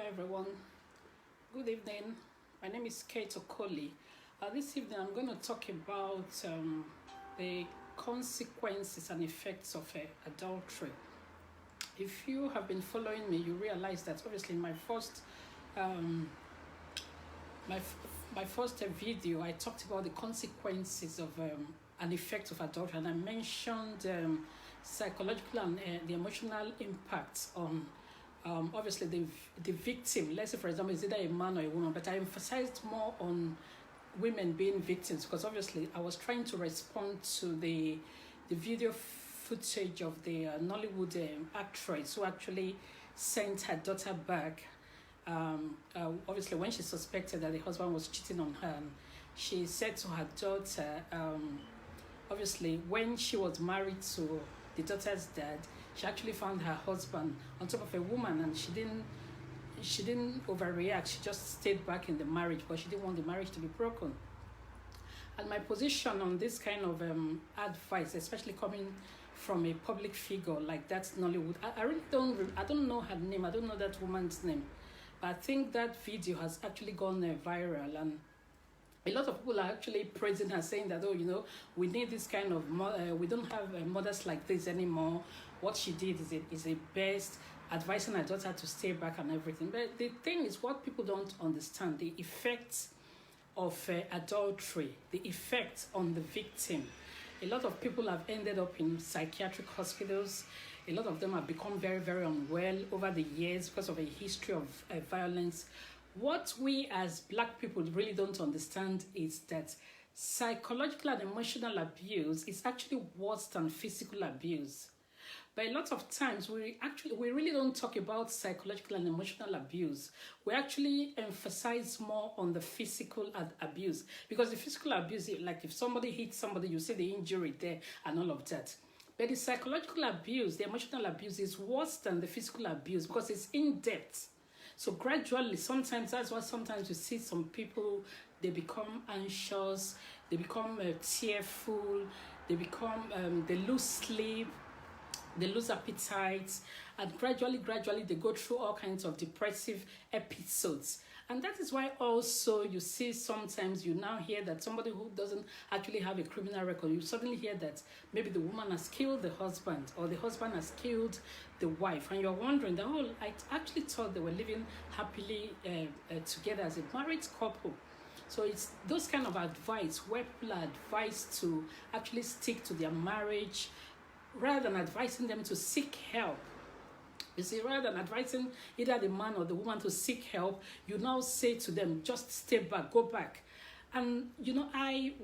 everyone. Good evening. My name is Kate Okoli. This evening I'm going to talk about the consequences and effects of adultery. If you have been following me, you realize that obviously in my first video I talked about the consequences of an effect of adultery, and I mentioned psychological and the emotional impacts on obviously the victim. Let's say, for example, it's either a man or a woman, but I emphasized more on women being victims because obviously I was trying to respond to the video footage of the Nollywood actress who actually sent her daughter back. Obviously, when she suspected that the husband was cheating on her, she said to her daughter, obviously, when she was married to the daughter's dad, she actually found her husband on top of a woman, and she didn't overreact. She just stayed back in the marriage, but she didn't want the marriage to be broken. And my position on this kind of advice, especially coming from a public figure like that Nollywood, I really don't know her name. I don't know that woman's name, but I think that video has actually gone viral, and a lot of people are actually praising her, saying that, oh, we need this kind of we don't have mothers like this anymore. What she did is a best, advising her daughter to stay back and everything. But the thing is, what people don't understand, the effects of adultery, the effect on the victim. A lot of people have ended up in psychiatric hospitals. A lot of them have become very, very unwell over the years because of a history of violence. What we as Black people really don't understand is that psychological and emotional abuse is actually worse than physical abuse. But a lot of times we really don't talk about psychological and emotional abuse. We actually emphasize more on the physical abuse, because the physical abuse, like if somebody hits somebody, you see the injury there and all of that. But the psychological abuse, the emotional abuse is worse than the physical abuse because it's in depth. So gradually, sometimes that's why sometimes you see some people, they become anxious, they become tearful, they lose sleep, they lose appetite, and gradually they go through all kinds of depressive episodes. And that is why also you see sometimes you now hear that somebody who doesn't actually have a criminal record, you suddenly hear that maybe the woman has killed the husband or the husband has killed the wife, and you're wondering that, oh, I actually thought they were living happily together as a married couple. So it's those kind of advice where people are advised to actually stick to their marriage rather than advising them to seek help. You see, rather than advising either the man or the woman to seek help, you now say to them, just stay back, go back. And,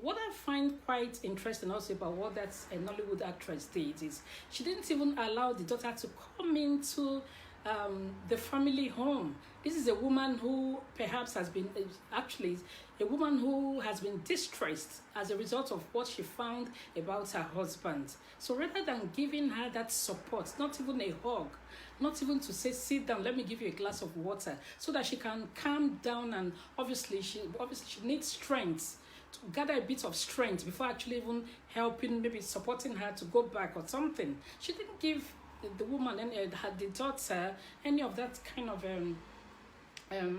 what I find quite interesting also about what that Nollywood actress did is she didn't even allow the daughter to come into the family home. This is a woman who perhaps has been, actually, a woman who has been distressed as a result of what she found about her husband. So rather than giving her that support, not even a hug, not even to say, sit down, let me give you a glass of water, so that she can calm down, and obviously she needs strength, to gather a bit of strength before actually even helping, maybe supporting her to go back or something. She didn't give the woman and the daughter any of that kind of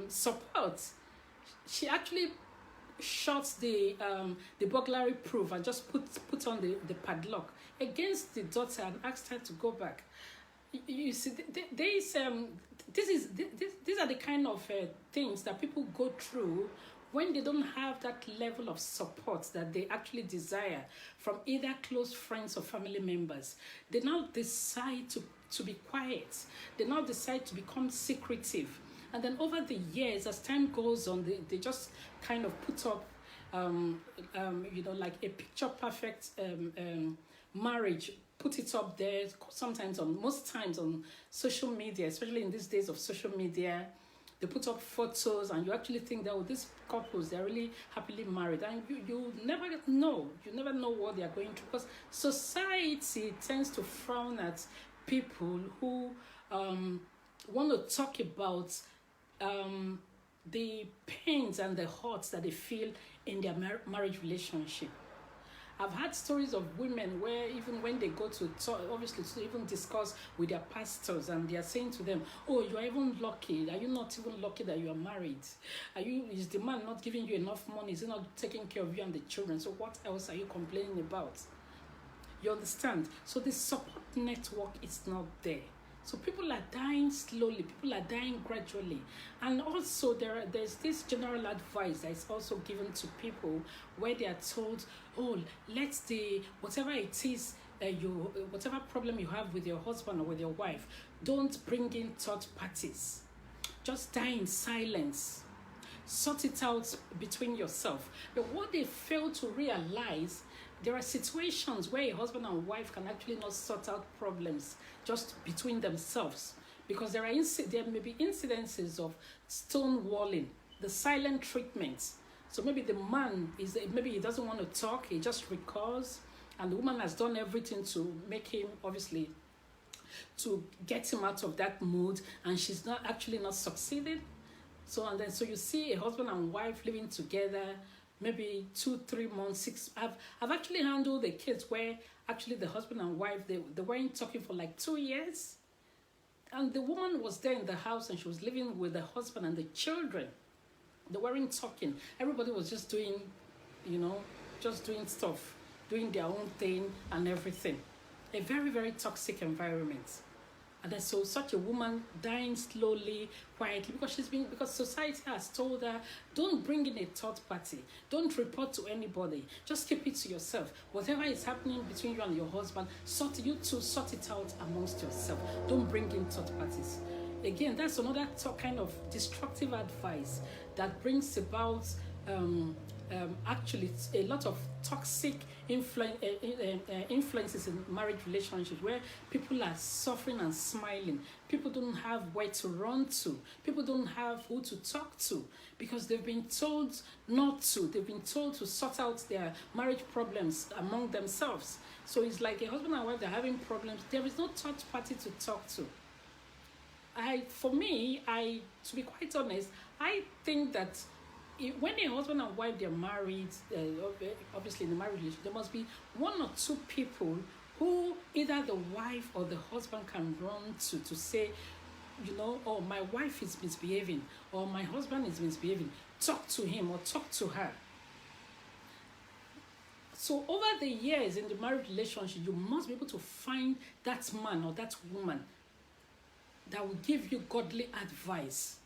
support. She actually shot the burglary proof and just put on the padlock against the daughter and asked her to go back. You see, these are the kind of things that people go through when they don't have that level of support that they actually desire from either close friends or family members. They now decide to be quiet. They now decide to become secretive. And then over the years, as time goes on, they just kind of put up, like a picture-perfect marriage, put it up there, most times on social media, especially in these days of social media. They put up photos, and you actually think that, these couples, they're really happily married. And you never know. You never know what they are going through, because society tends to frown at people who want to talk about the pains and the hurts that they feel in their marriage relationship. I've had stories of women where even when they go to talk, obviously to even discuss with their pastors, and they are saying to them, oh, you are even lucky. Are you not even lucky that you are married? Is the man not giving you enough money? Is he not taking care of you and the children? So what else are you complaining about? You understand? So the support network is not there. So people are dying slowly, people are dying gradually. And also there's this general advice that is also given to people where they are told, oh, whatever it is, whatever problem you have with your husband or with your wife, don't bring in third parties. Just die in silence. Sort it out between yourself. But what they fail to realize, there are situations where a husband and wife can actually not sort out problems just between themselves, because there may be incidences of stonewalling, the silent treatment. So maybe the man maybe he doesn't want to talk, he just recalls, and the woman has done everything to make him, obviously, to get him out of that mood, and she's not succeeded. So you see a husband and wife living together, maybe 2-3 months, 6. I've actually handled the case where actually the husband and wife, they weren't talking for like 2 years, and the woman was there in the house and she was living with the husband and the children. They weren't talking. Everybody was just doing, just doing stuff, doing their own thing and everything. A very, very toxic environment. And then so such a woman dying slowly, quietly, because society has told her, don't bring in a third party, don't report to anybody, just keep it to yourself. Whatever is happening between you and your husband, sort it out amongst yourself. Don't bring in third parties. Again, that's another kind of destructive advice that brings about actually a lot of toxic influences in marriage relationships, where people are suffering and smiling. People don't have where to run to. People don't have who to talk to, because they've been told not to. They've been told to sort out their marriage problems among themselves. So it's like a husband and wife, they're having problems. There is no third party to talk to. To be quite honest, I think that when a husband and wife, they're married, obviously in the marriage relationship, there must be 1 or 2 people who either the wife or the husband can run to say, oh, my wife is misbehaving, or my husband is misbehaving. Talk to him or talk to her. So over the years in the marriage relationship, you must be able to find that man or that woman that will give you godly advice.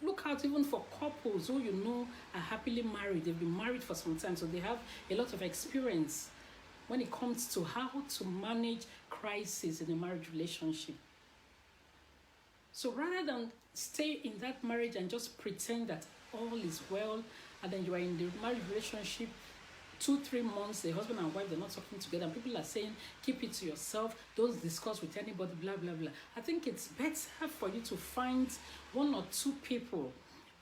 Look out even for couples who are happily married. They've been married for some time, so they have a lot of experience when it comes to how to manage crisis in a marriage relationship. So rather than stay in that marriage and just pretend that all is well, and then you are in the marriage relationship 2-3 months, the husband and wife, they're not talking together, and people are saying, keep it to yourself, don't discuss with anybody, blah, blah, blah. I think it's better for you to find 1 or 2 people.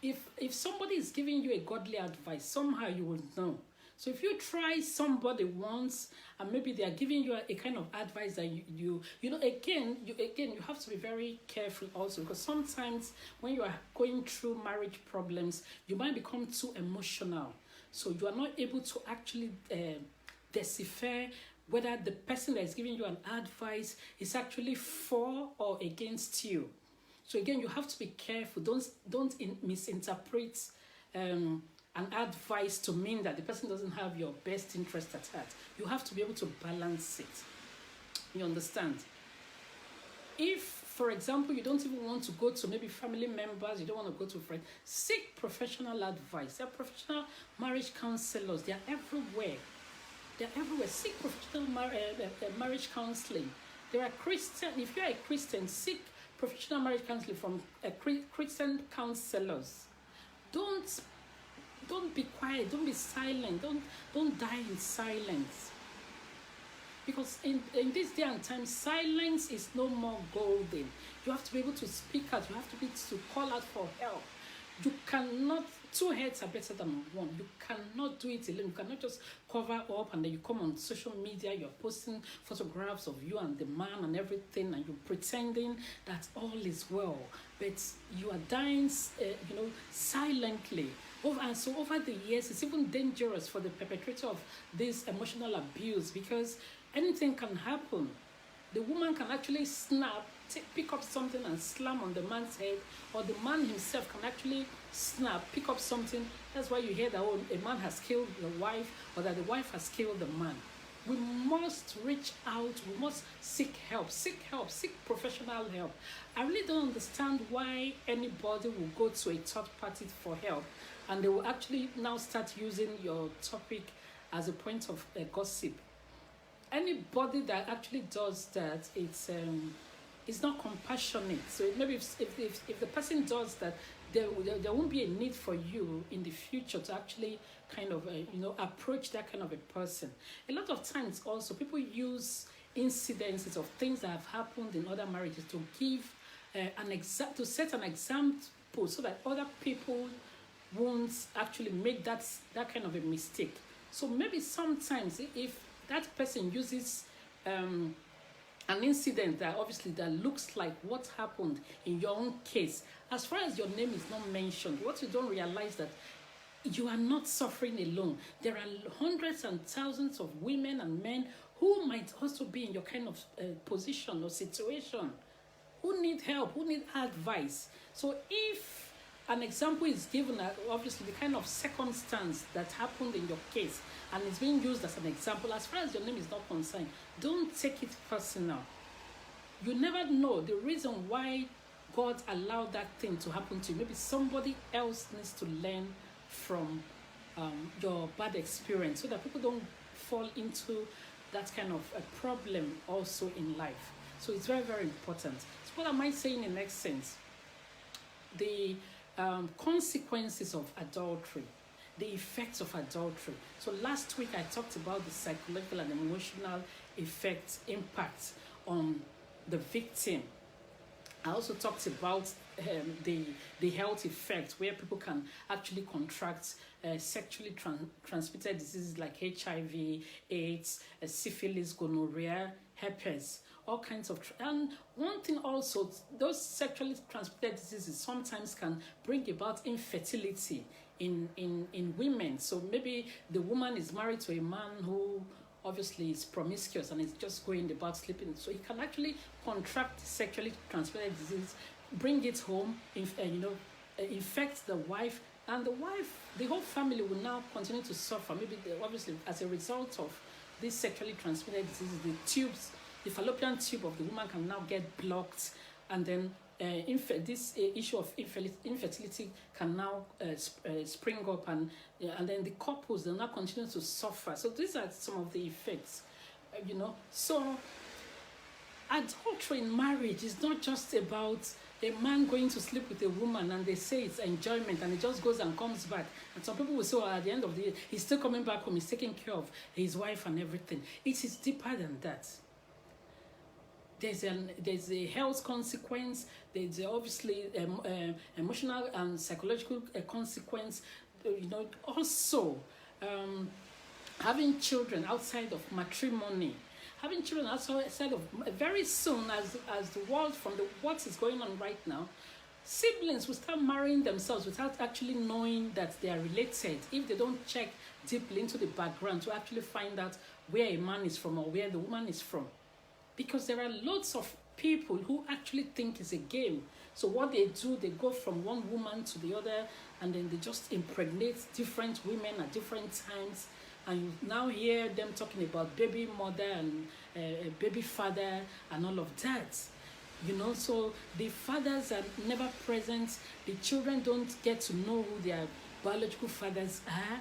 If somebody is giving you a godly advice, somehow you will know. So if you try somebody once, and maybe they are giving you a kind of advice that you have to be very careful also, because sometimes when you are going through marriage problems, you might become too emotional. So you are not able to actually decipher whether the person that is giving you an advice is actually for or against you. So again, you have to be careful. Don't misinterpret an advice to mean that the person doesn't have your best interest at heart. You have to be able to balance it. You understand? If, for example, you don't even want to go to maybe family members, you don't want to go to friends, seek professional advice. There are professional marriage counselors. They are everywhere. Seek professional marriage counseling. There are Christian. If you are a Christian, seek professional marriage counseling from Christian counselors. Don't be quiet. Don't be silent. Don't die in silence. Because in this day and time, silence is no more golden. You have to be able to speak out. You have to be able to call out for help. You cannot, 2 heads are better than 1. You cannot do it alone. You cannot just cover up and then you come on social media, you're posting photographs of you and the man and everything, and you're pretending that all is well. But you are dying, silently. Over the years, it's even dangerous for the perpetrator of this emotional abuse, because anything can happen. The woman can actually snap, pick up something and slam on the man's head, or the man himself can actually snap, pick up something. That's why you hear that, oh, a man has killed the wife, or that the wife has killed the man. We must reach out, we must seek help, seek professional help. I really don't understand why anybody will go to a third party for help, and they will actually now start using your topic as a point of gossip. Anybody that actually does that, it's not compassionate. So maybe if the person does that, there won't be a need for you in the future to actually kind of approach that kind of a person. A lot of times also people use incidences of things that have happened in other marriages to give to set an example, so that other people won't actually make that kind of a mistake. So maybe sometimes if that person uses an incident that obviously that looks like what happened in your own case, as far as your name is not mentioned, what you don't realize that you are not suffering alone. There are hundreds and thousands of women and men who might also be in your kind of position or situation, who need help, who need advice. So if an example is given, obviously the kind of circumstance that happened in your case, and it's being used as an example, as far as your name is not concerned, don't take it personal. You never know the reason why God allowed that thing to happen to you. Maybe somebody else needs to learn from your bad experience, so that people don't fall into that kind of a problem also in life. So it's very, very important. So what am I saying in essence? The consequences of adultery, the effects of adultery. So last week I talked about the psychological and emotional impact on the victim. I also talked about the health effect, where people can actually contract sexually transmitted diseases like HIV, AIDS, syphilis, gonorrhea, herpes, all kinds of. And one thing also, those sexually transmitted diseases sometimes can bring about infertility in women. So maybe the woman is married to a man who obviously is promiscuous and is just going about sleeping. So he can actually contract sexually transmitted disease, bring it home, infect the wife, and the whole family will now continue to suffer. Maybe obviously as a result of this sexually transmitted disease, the fallopian tube of the woman can now get blocked, and then this issue of infertility can now spring up, and then the couples, they'll now continue to suffer. So these are some of the effects, So adultery in marriage is not just about a man going to sleep with a woman and they say it's enjoyment and he just goes and comes back. And some people will say, at the end of the day, he's still coming back home, he's taking care of his wife and everything. It is deeper than that. There's a health consequence. There's obviously emotional and psychological consequence. Also having children outside of matrimony, having children outside of very soon as the world from what is going on right now, siblings will start marrying themselves without actually knowing that they are related, if they don't check deeply into the background to actually find out where a man is from or where the woman is from. Because there are lots of people who actually think it's a game. So what they do, they go from one woman to the other, and then they just impregnate different women at different times. And you now hear them talking about baby mother and baby father and all of that. So the fathers are never present. The children don't get to know who their biological fathers are.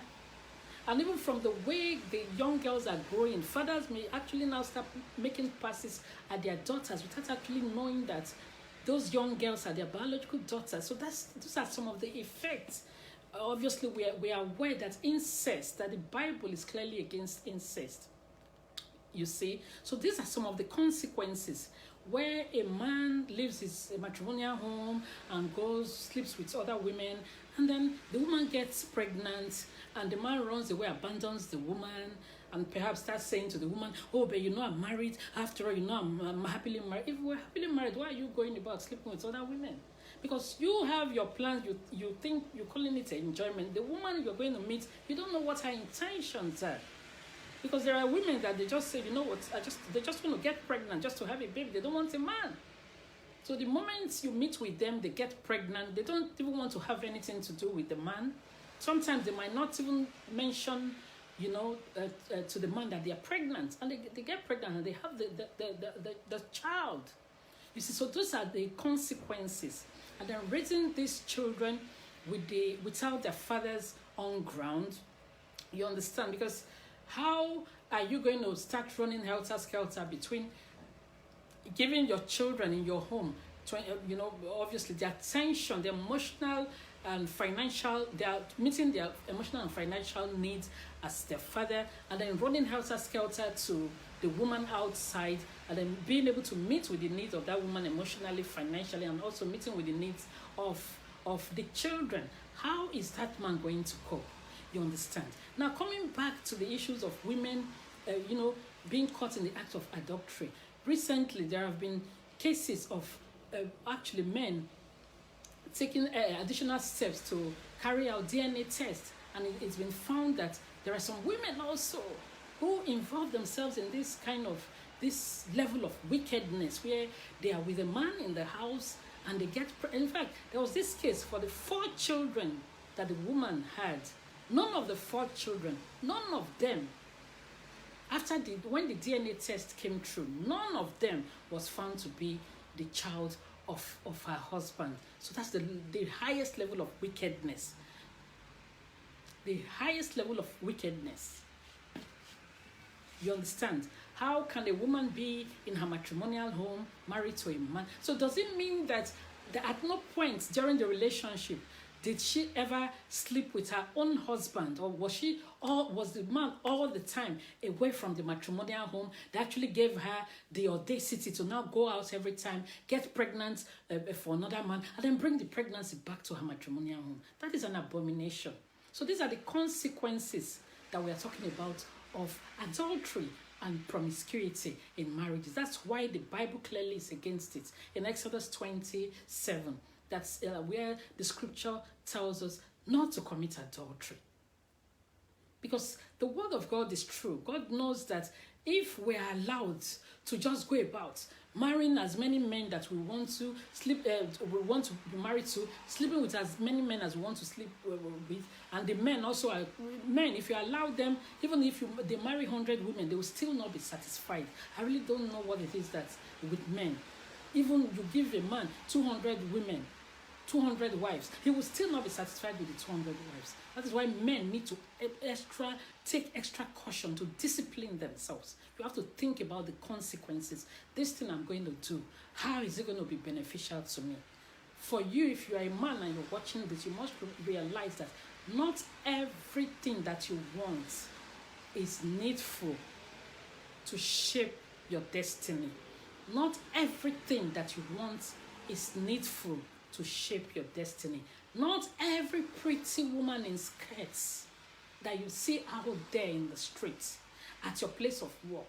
And even from the way the young girls are growing, fathers may actually now start making passes at their daughters without actually knowing that those young girls are their biological daughters. So those are some of the effects. Obviously, we are aware that the Bible is clearly against incest. You see? So these are some of the consequences where a man leaves his matrimonial home and sleeps with other women, and then the woman gets pregnant, and the man runs away, abandons the woman, and perhaps starts saying to the woman, oh, but I'm married. After all, I'm happily married. If we're happily married, why are you going about sleeping with other women? Because you have your plans, you think you're calling it enjoyment. The woman you're going to meet, you don't know what her intentions are. Because there are women that they just say, you know what, they just want to get pregnant just to have a baby. They don't want a man. So the moment you meet with them, they get pregnant. They don't even want to have anything to do with the man. Sometimes they might not even mention, to the man that they are pregnant. And they get pregnant and they have the child. You see, so those are the consequences. And then raising these children without their fathers on ground, you understand? Because how are you going to start running helter-skelter between giving your children in your home, obviously their attention, their emotional and financial, they are meeting their emotional and financial needs as their father, and then running helter-skelter to the woman outside, and then being able to meet with the needs of that woman emotionally, financially, and also meeting with the needs of the children. How is that man going to cope? You understand? Now, coming back to the issues of women, being caught in the act of adultery. Recently, there have been cases of actually men taking additional steps to carry out DNA tests, and it's been found that there are some women also who involve themselves in this level of wickedness, where they are with a man in the house and they get. In fact, there was this case for the 4 children that the woman had. None of the 4 children, none of them, when the DNA test came through, none of them was found to be the child of her husband. So that's the highest level of wickedness. The highest level of wickedness. You understand? How can a woman be in her matrimonial home, married to a man? So does it mean that at no point during the relationship did she ever sleep with her own husband, or was the man all the time away from the matrimonial home that actually gave her the audacity to now go out every time, get pregnant for another man, and then bring the pregnancy back to her matrimonial home? That is an abomination. So these are the consequences that we are talking about of adultery and promiscuity in marriages. That's why the Bible clearly is against it. In Exodus 27, that's where the scripture tells us not to commit adultery. Because the word of God is true. God knows that if we are allowed to just go about marrying as many men that we want to we want to be married to, sleeping with as many men as we want to sleep with, and the men also are men. If you allow them, even if they marry 100 women, they will still not be satisfied. I really don't know what it is that with men. Even you give a man 200 women, 200 wives, he will still not be satisfied with the 200 wives. That is why men need to take extra caution to discipline themselves. You have to think about the consequences. This thing I'm going to do, how is it going to be beneficial to me? For you, if you are a man and you're watching this, you must realize that not everything that you want is needful to shape your destiny. Not everything that you want is needful to shape your destiny. Not every pretty woman in skirts that you see out there in the streets, at your place of work,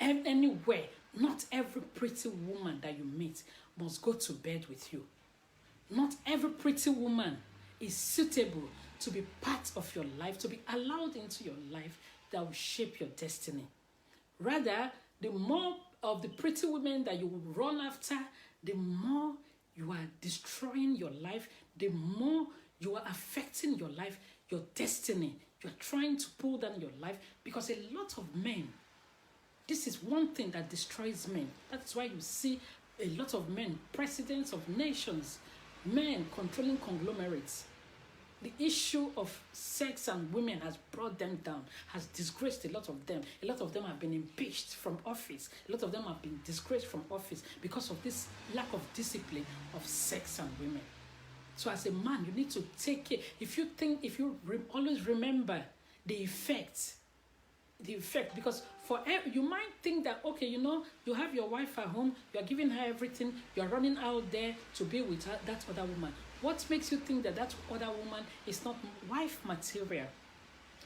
anywhere, not every pretty woman that you meet must go to bed with you. Not every pretty woman is suitable to be part of your life, to be allowed into your life that will shape your destiny. Rather, the more of the pretty women that you will run after, the more you are destroying your life, the more you are affecting your life, your destiny. You're trying to pull down your life, because a lot of men, this is one thing that destroys men. That's why you see a lot of men, presidents of nations, men controlling conglomerates. The issue of sex and women has brought them down, has disgraced a lot of them. A lot of them have been impeached from office. A lot of them have been disgraced from office because of this lack of discipline of sex and women. So as a man, you need to take care. If you always remember the effect, because you might think that, okay, you have your wife at home, you're giving her everything, you're running out there to be with her, that other woman. What makes you think that other woman is not wife material?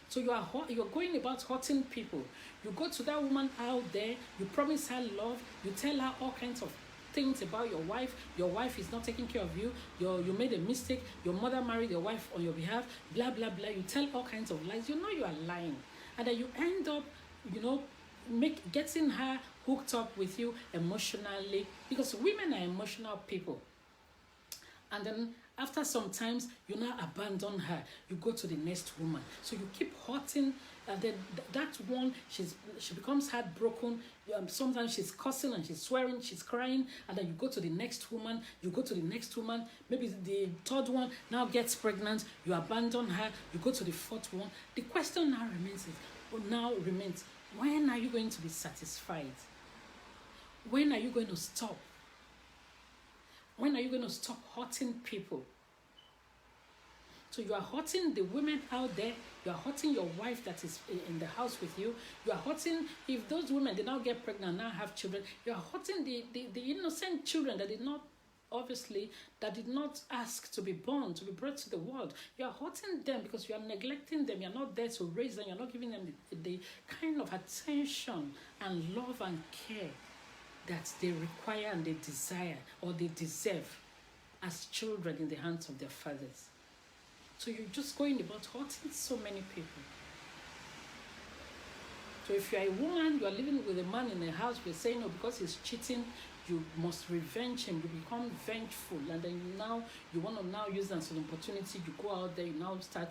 So you're going about hurting people. You go to that woman out there, you promise her love, you tell her all kinds of things about your wife is not taking care of you, you made a mistake, your mother married your wife on your behalf, blah blah blah. You tell all kinds of lies. You know you are lying, and then you end up, getting her hooked up with you emotionally, because women are emotional people. And then after some times, you now abandon her. You go to the next woman. So you keep hurting, and then that one, she becomes heartbroken. Sometimes she's cussing and she's swearing, she's crying, and then you go to the next woman. You go to the next woman. Maybe the third one now gets pregnant. You abandon her. You go to the fourth one. The question now remains: when are you going to be satisfied? When are you going to stop? When are you going to stop hurting people? So you are hurting the women out there. You are hurting your wife that is in the house with you. You are hurting, if those women did not get pregnant, now have children, you are hurting the innocent children that did not ask to be born, to be brought to the world. You are hurting them because you are neglecting them. You are not there to raise them. You are not giving them the kind of attention and love and care that they require and they desire or they deserve as children in the hands of their fathers. So you're just going about hurting so many people. So if you're a woman, you are living with a man in a house, you're saying, no, because he's cheating, you must revenge him. You become vengeful, and then you want to now use that as an opportunity. You go out there, you now start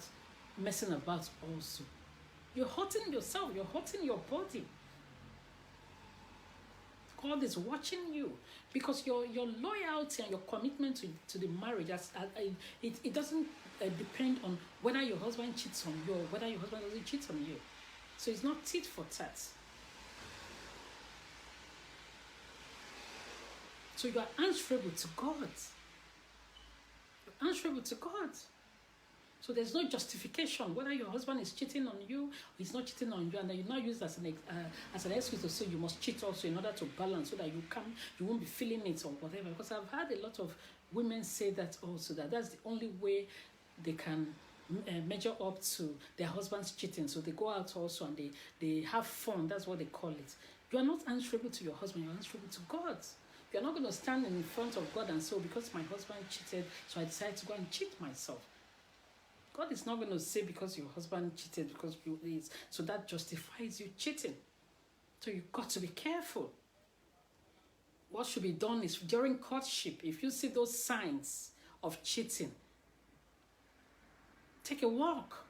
messing about also. You're hurting yourself, you're hurting your body. God is watching you, because your loyalty and your commitment to the marriage, it doesn't depend on whether your husband cheats on you or whether your husband doesn't cheat on you. So it's not tit for tat. So you are answerable to God. You're answerable to God. So there's no justification whether your husband is cheating on you or he's not cheating on you, and then you now use as an excuse to say you must cheat also in order to balance, so that you won't be feeling it or whatever. Because I've had a lot of women say that also, that's the only way they can measure up to their husband's cheating. So they go out also and they have fun. That's what they call it. You are not answerable to your husband. You're answerable to God. You're not going to stand in front of God and say, because my husband cheated, so I decided to go and cheat myself. God is not going to say because your husband cheated, because so that justifies you cheating. So you've got to be careful. What should be done is during courtship, if you see those signs of cheating, take a walk.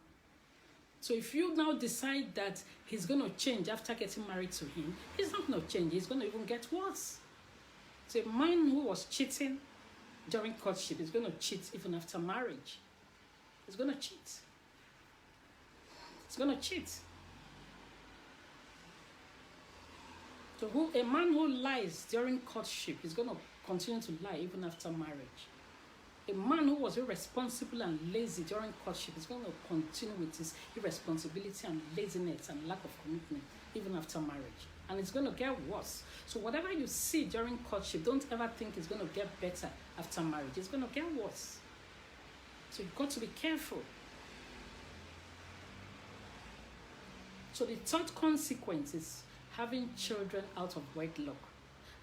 So if you now decide that he's going to change after getting married to him, he's not going to change. He's going to even get worse. So a man who was cheating during courtship is going to cheat even after marriage. He's going to cheat. He's going to cheat. So a man who lies during courtship is going to continue to lie even after marriage. A man who was irresponsible and lazy during courtship is going to continue with his irresponsibility and laziness and lack of commitment even after marriage. And it's going to get worse. So whatever you see during courtship, don't ever think it's going to get better after marriage. It's going to get worse. So you've got to be careful. So the third consequence is having children out of wedlock.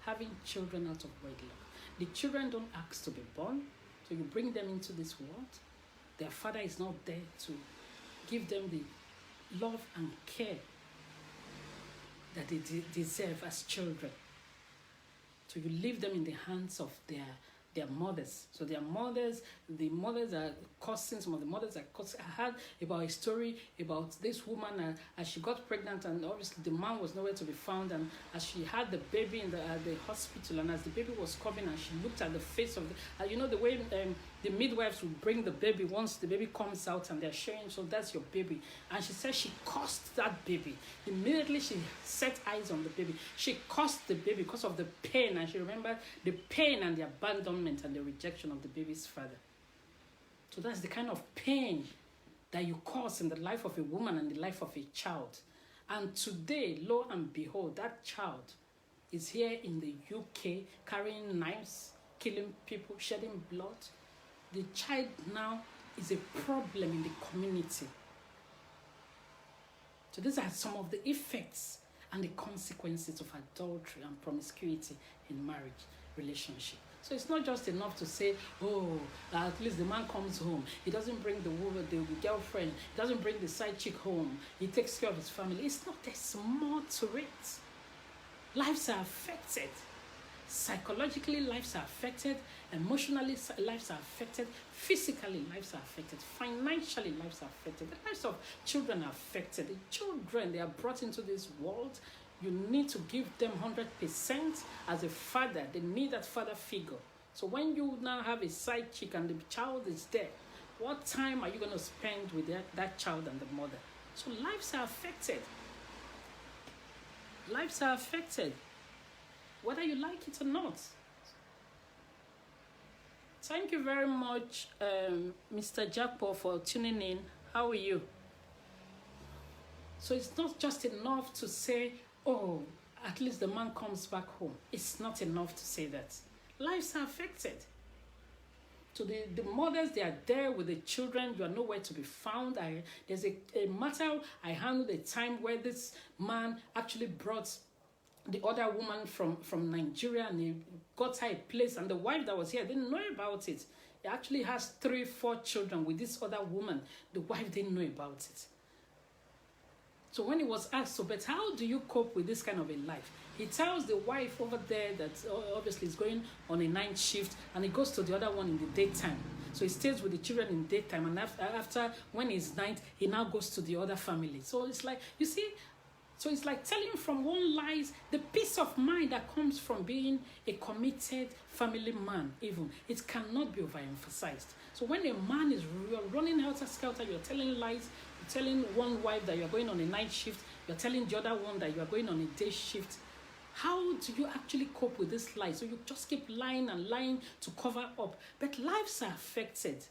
Having children out of wedlock. The children don't ask to be born. So you bring them into this world. Their father is not there to give them the love and care that they deserve as children. So you leave them in the hands of their mothers. So the mothers are cursing. Some of the mothers are cursing. I heard about a story about this woman as she got pregnant, and obviously the man was nowhere to be found, and as she had the baby in the hospital, and as the baby was coming, and she looked at the face of the way the midwives would bring the baby once the baby comes out and they're showing, so that's your baby. And she said she cursed that baby. Immediately she set eyes on the baby. She cursed the baby because of the pain, and she remembered the pain and the abandonment and the rejection of the baby's father. So that's the kind of pain that you cause in the life of a woman and the life of a child. And today, lo and behold, that child is here in the UK carrying knives, killing people, shedding blood. The child now is a problem in the community. So these are some of the effects and the consequences of adultery and promiscuity in marriage. relationship. So it's not just enough to say, oh, at least the man comes home. He doesn't bring the woman, the girlfriend. He doesn't bring the side chick home. He takes care of his family. It's not, there's more to it. Lives are affected. Psychologically, lives are affected. Emotionally, lives are affected. Physically, lives are affected. Financially, lives are affected. The lives of children are affected. The children, they are brought into this world. You need to give them 100% as a father. They need that father figure. So when you now have a side chick and the child is there, what time are you going to spend with that child and the mother? So lives are affected. Lives are affected, whether you like it or not. Thank you very much, Mr. Jackpot, for tuning in. How are you? So it's not just enough to say, oh, at least the man comes back home. It's not enough to say that. Lives are affected. So the mothers, they are there with the children. You are nowhere to be found. There's a matter I handled a time where this man actually brought the other woman from Nigeria, and he got her a place, and the wife that was here didn't know about it. He actually has 3-4 children with this other woman. The wife didn't know about it. So when he was asked, so but how do you cope with this kind of a life? He tells the wife over there that obviously is going on a night shift, and he goes to the other one in the daytime. So he stays with the children in daytime, and after when it's night, he now goes to the other family. So it's like, you see, so it's like telling from one lies, the peace of mind that comes from being a committed family man, even, it cannot be overemphasized. So when a man is running helter-skelter, you're telling lies, you're telling one wife that you're going on a night shift, you're telling the other one that you're going on a day shift. How do you actually cope with this lie? So you just keep lying and lying to cover up. But lives are affected.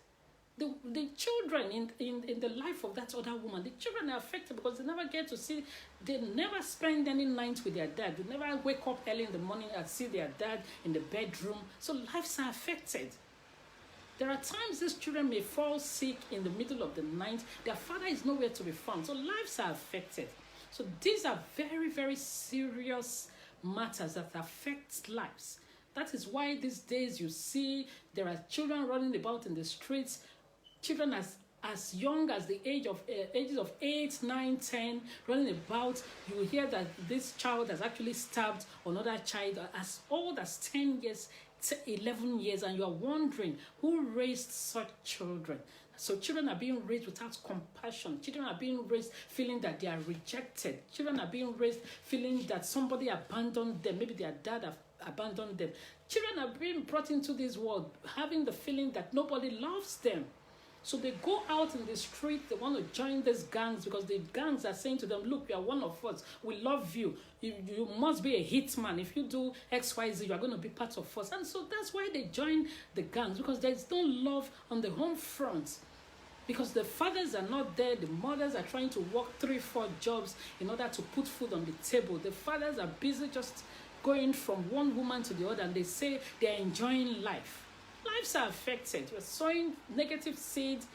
The children in the life of that other woman, the children are affected because they never get to see, they never spend any night with their dad. They never wake up early in the morning and see their dad in the bedroom. So lives are affected. There are times these children may fall sick in the middle of the night. Their father is nowhere to be found. So lives are affected. So these are very, very serious matters that affect lives. That is why these days you see there are children running about in the streets, children as young as the ages of 8, 9, 10, running about. You will hear that this child has actually stabbed another child as old as 10 years, 11 years, and you are wondering who raised such children. So children are being raised without compassion. Children are being raised feeling that they are rejected. Children are being raised feeling that somebody abandoned them. Maybe their dad have abandoned them. Children are being brought into this world having the feeling that nobody loves them. So they go out in the street, they want to join these gangs because the gangs are saying to them, look, you are one of us. We love you. You must be a hitman. If you do X, Y, Z, you are going to be part of us. And so that's why they join the gangs, because there's no love on the home front. Because the fathers are not there, the mothers are trying to work 3-4 jobs in order to put food on the table. The fathers are busy just going from one woman to the other, and they say they're enjoying life. Lives are affected. You're sowing negative seeds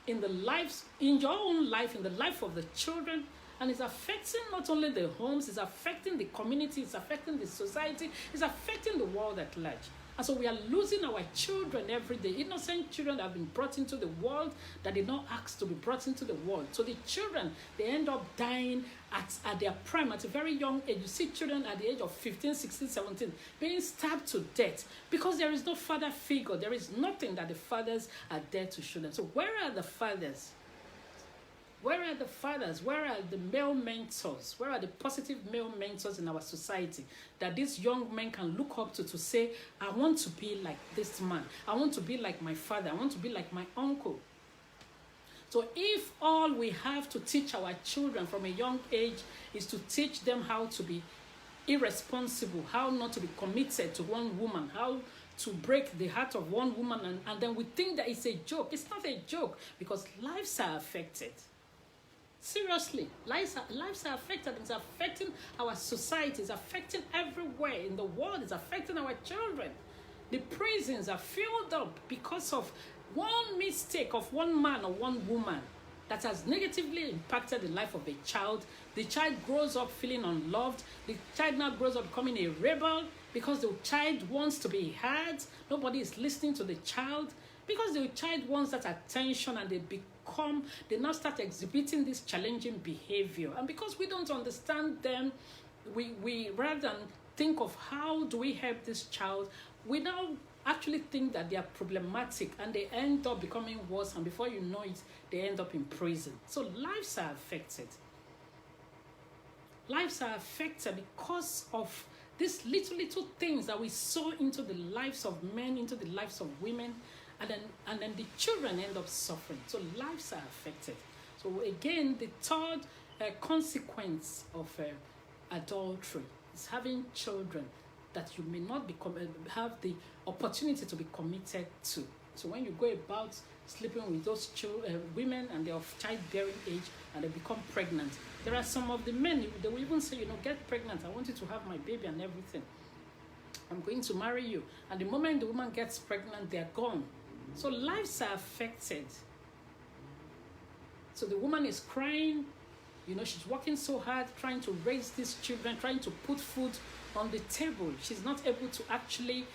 in the lives, in your own life, in the life of the children, and it's affecting not only the homes, it's affecting the community, it's affecting the society, it's affecting the world at large. And so we are losing our children every day. Innocent children have been brought into the world that did not ask to be brought into the world. So the children, they end up dying at their prime, at a very young age. You see children at the age of 15, 16, 17 being stabbed to death because there is no father figure. There is nothing that the fathers are there to show them. So where are the fathers? Where are the fathers? Where are the male mentors? Where are the positive male mentors in our society that these young men can look up to say, I want to be like this man. I want to be like my father. I want to be like my uncle. So if all we have to teach our children from a young age is to teach them how to be irresponsible, how not to be committed to one woman, how to break the heart of one woman, and then we think that it's a joke. It's not a joke because lives are affected. Seriously, lives are affected. It's affecting our society. It's affecting everywhere in the world. It's affecting our children. The prisons are filled up because of one mistake of one man or one woman. that has negatively impacted the life of a child. The child grows up feeling unloved. The child now grows up becoming a rebel because the child wants to be heard. Nobody is listening to the child because the child wants that attention, and they now start exhibiting this challenging behavior. And because we don't understand them, we rather than think of how do we help this child, we now actually think that they are problematic, and they end up becoming worse, and before you know it, they end up in prison. So lives are affected. Lives are affected because of these little things that we sow into the lives of men, into the lives of women, and then the children end up suffering. So lives are affected. So again, the third consequence of adultery is having children that you may not have the opportunity to be committed to. So when you go about sleeping with those women and they're of childbearing age and they become pregnant, there are some of the men, they will even say, get pregnant, I want you to have my baby and everything. I'm going to marry you. And the moment the woman gets pregnant, they're gone. So lives are affected. So the woman is crying, she's working so hard, trying to raise these children, trying to put food on the table. She's not able to actually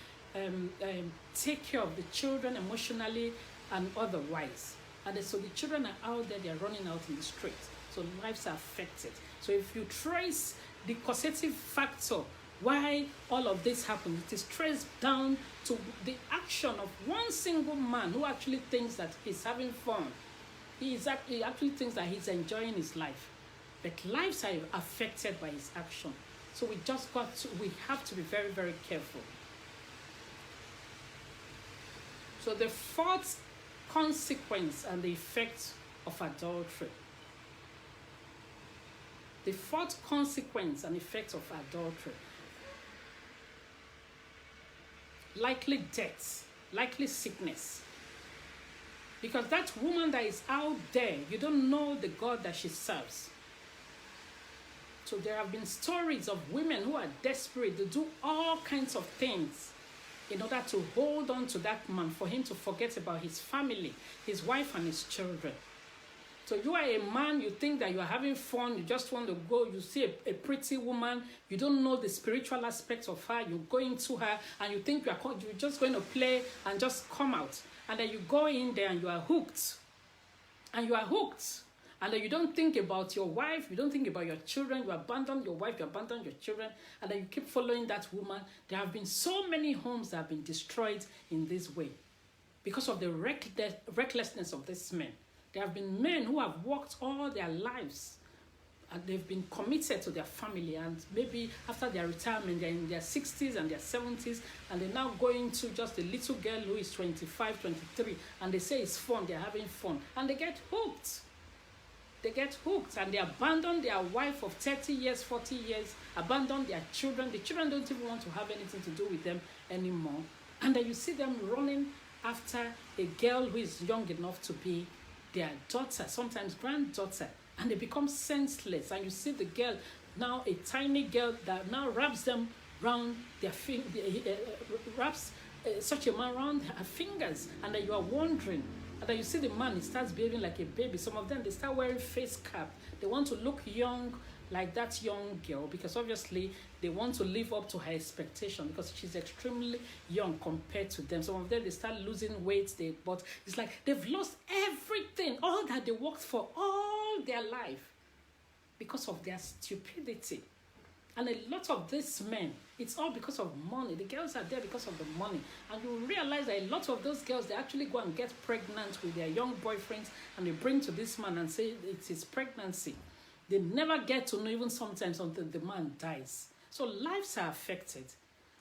take care of the children emotionally and otherwise. And so the children are out there, they're running out in the street. So lives are affected. So if you trace the causative factor why all of this happens, it is traced down to the action of one single man who actually thinks that he's having fun. He actually thinks that he's enjoying his life. But lives are affected by his action. So we have to be very, very careful. So the fourth consequence and the effect of adultery. The fourth consequence and effect of adultery. Likely death, likely sickness. Because that woman that is out there, you don't know the God that she serves. So there have been stories of women who are desperate to do all kinds of things in order to hold on to that man, for him to forget about his family, his wife and his children. So you are a man, you think that you are having fun, you just want to go, you see a pretty woman, you don't know the spiritual aspects of her, you go into her and you think you're just going to play and just come out. And then you go in there and you are hooked. And you are hooked. And then you don't think about your wife, you don't think about your children, you abandon your wife, you abandon your children, and then you keep following that woman. There have been so many homes that have been destroyed in this way because of the recklessness of these men. There have been men who have worked all their lives and they've been committed to their family, and maybe after their retirement, they're in their 60s and their 70s, and they're now going to just a little girl who is 25, 23, and they say it's fun, they're having fun, and they get hooked. They get hooked and they abandon their wife of 30 years, 40 years, abandon their children. The children don't even want to have anything to do with them anymore. And then you see them running after a girl who is young enough to be their daughter, sometimes granddaughter, and they become senseless. And you see the girl, now a tiny girl, that now wraps them around their wraps such a man around her fingers, and then you are wondering. And then you see the man, he starts behaving like a baby. Some of them, they start wearing face cap. They want to look young like that young girl because obviously they want to live up to her expectation because she's extremely young compared to them. Some of them, they start losing weight, but it's like they've lost everything, all that they worked for all their life because of their stupidity. And a lot of these men, it's all because of money. The girls are there because of the money. And you realize that a lot of those girls, they actually go and get pregnant with their young boyfriends and they bring to this man and say it's his pregnancy. They never get to know even sometimes until the man dies. So lives are affected.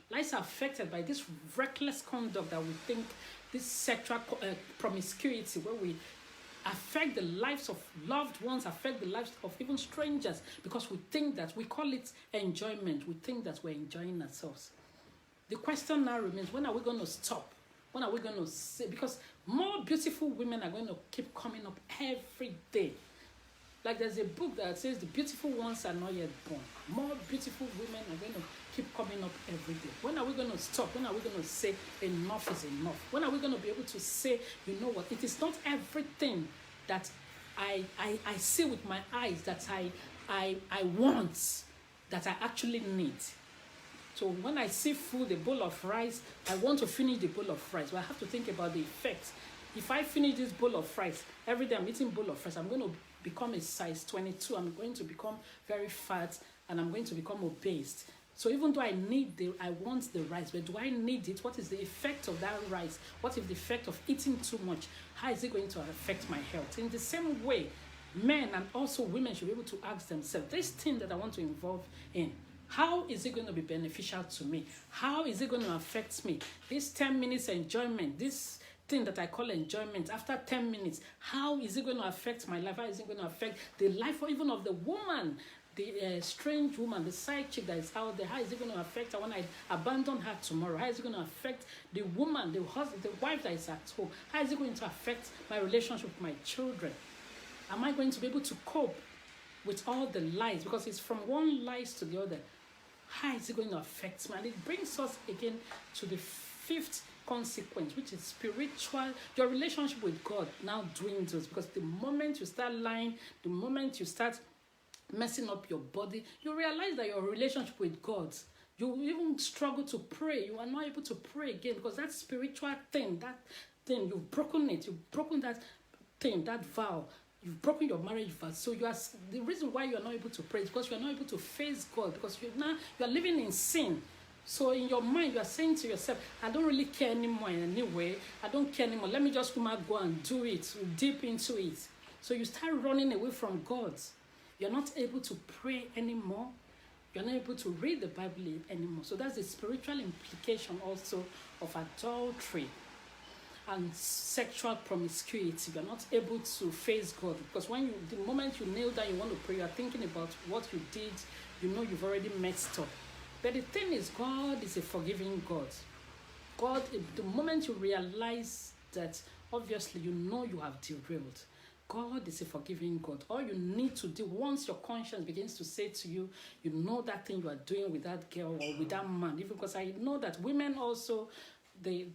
Lives are affected by this reckless conduct that we think, this sexual promiscuity where we affect the lives of loved ones, affect the lives of even strangers, because we think that, we call it enjoyment. We think that we're enjoying ourselves. The question now remains, when are we going to stop? When are we going to say? Because more beautiful women are going to keep coming up every day. Like there's a book that says the beautiful ones are not yet born. More beautiful women are going to keep coming up every day. When are we going to stop? When are we going to say enough is enough? When are we going to be able to say, you know what, it is not everything that I see with my eyes that I want, that I actually need. So when I see food, a bowl of rice, I want to finish the bowl of rice. Well, I have to think about the effects. If I finish this bowl of rice, every day I'm eating bowl of rice, I'm going to become a size 22. I'm going to become very fat, and I'm going to become obese. So even though I want the rice, but do I need it? What is the effect of that rice? What is the effect of eating too much? How is it going to affect my health? In the same way, men and also women should be able to ask themselves, this thing that I want to involve in, how is it going to be beneficial to me? How is it going to affect me? This 10 minutes enjoyment, this thing that I call enjoyment, after 10 minutes, how is it going to affect my life? How is it going to affect the life or even of the woman, the strange woman, the side chick that is out there? How is it going to affect her when I abandon her tomorrow? How is it going to affect the woman, the husband, the wife that is at home? How is it going to affect my relationship with my children? Am I going to be able to cope with all the lies? Because it's from one lies to the other. How is it going to affect me? And it brings us again to the fifth consequence, which is spiritual. Your relationship with God now dwindles, because the moment you start lying, the moment you start messing up your body, you realize that your relationship with God, you even struggle to pray. You are not able to pray again, because that spiritual thing, that thing, you've broken it. You've broken that thing, that vow. You've broken your marriage vow. So the reason why you are not able to pray is because you are not able to face God, because you are living in sin. So in your mind, you are saying to yourself, I don't really care anymore in any way. I don't care anymore. Let me just go and do it, deep into it. So you start running away from God. You're not able to pray anymore. You're not able to read the Bible anymore. So that's the spiritual implication also of adultery and sexual promiscuity. You're not able to face God, because the moment you kneel down, you want to pray, you're thinking about what you did. You know you've already messed up. But the thing is, God is a forgiving God. God, the moment you realize that, obviously you know you have derailed, God is a forgiving God. All you need to do, once your conscience begins to say to you, you know that thing you are doing with that girl or with that man, even because I know that women also, they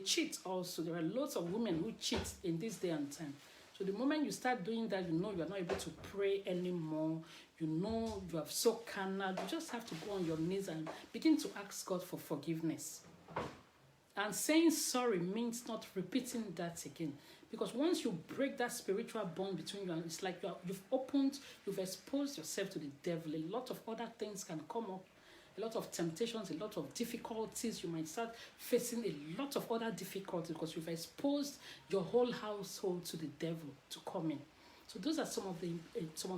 cheat also. There are lots of women who cheat in this day and time. So the moment you start doing that, you know you are not able to pray anymore. You know you are so carnal. You just have to go on your knees and begin to ask God for forgiveness. And saying sorry means not repeating that again. Because once you break that spiritual bond between you, and it's like you've exposed yourself to the devil. A lot of other things can come up. A lot of temptations, a lot of difficulties. You might start facing a lot of other difficulties because you've exposed your whole household to the devil to come in. So those are some of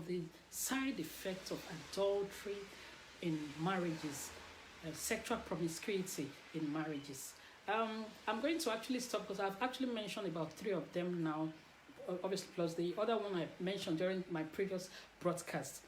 the side effects of adultery in marriages, sexual promiscuity in marriages. I'm going to actually stop, because I've actually mentioned about 3 of them now, obviously, plus the other one I mentioned during my previous broadcast.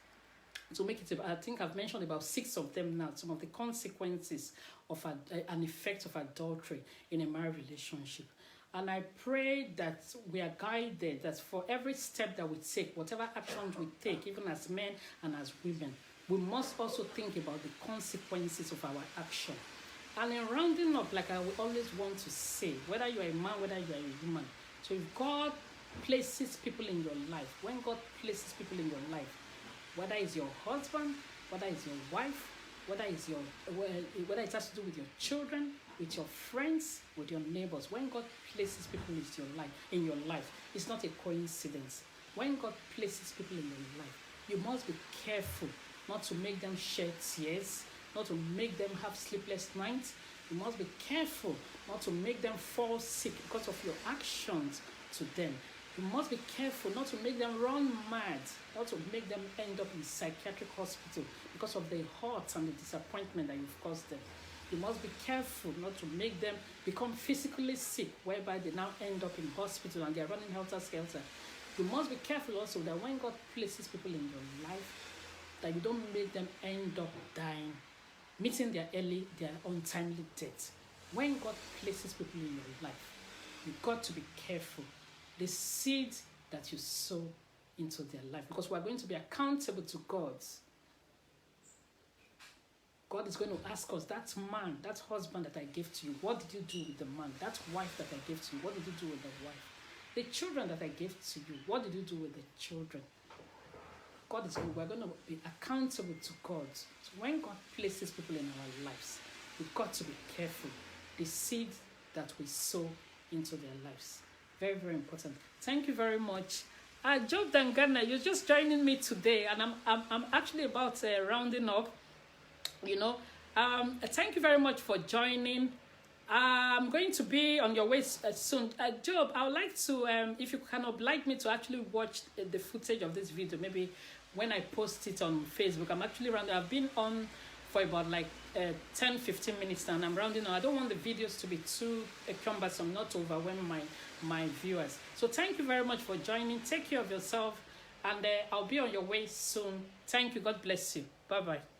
To make it, I think I've mentioned about 6 of them now, some of the consequences of an effect of adultery in a marriage relationship. And I pray that we are guided, that for every step that we take, whatever actions we take, even as men and as women, we must also think about the consequences of our action. And in rounding up, like I will always want to say, whether you're a man, whether you're a woman, so if God places people in your life, when God places people in your life, whether it's your husband, whether it's your wife, whether it has to do with your children, with your friends, with your neighbors, when God places people in your life, it's not a coincidence. When God places people in your life, you must be careful not to make them shed tears, not to make them have sleepless nights. You must be careful not to make them fall sick because of your actions to them. You must be careful not to make them run mad, not to make them end up in psychiatric hospital because of the hurt and the disappointment that you've caused them. You must be careful not to make them become physically sick, whereby they now end up in hospital and they're running helter-skelter. You must be careful also that when God places people in your life, that you don't make them end up dying, meeting their untimely death. When God places people in your life, you've got to be careful. The seed that you sow into their life, because we're going to be accountable to God. God is going to ask us, that man, that husband that I gave to you, what did you do with the man? That wife that I gave to you, what did you do with the wife? The children that I gave to you, what did you do with the children? God is good. We're going to be accountable to God. So when God places people in our lives, we've got to be careful. The seed that we sow into their lives. Very, very important. Thank you very much. Job Dangana, you're just joining me today, and I'm actually about rounding up. Thank you very much for joining. I'm going to be on your way soon. Job, I would like to, if you can oblige me to actually watch the footage of this video, maybe when I post it on Facebook. I'm actually rounding. I've been on for about like 10-15 minutes now, and I'm rounding up. I don't want the videos to be too cumbersome, not to overwhelm my viewers. So thank you very much for joining. Take care of yourself, and I'll be on your way soon. Thank you. God bless you. Bye-bye.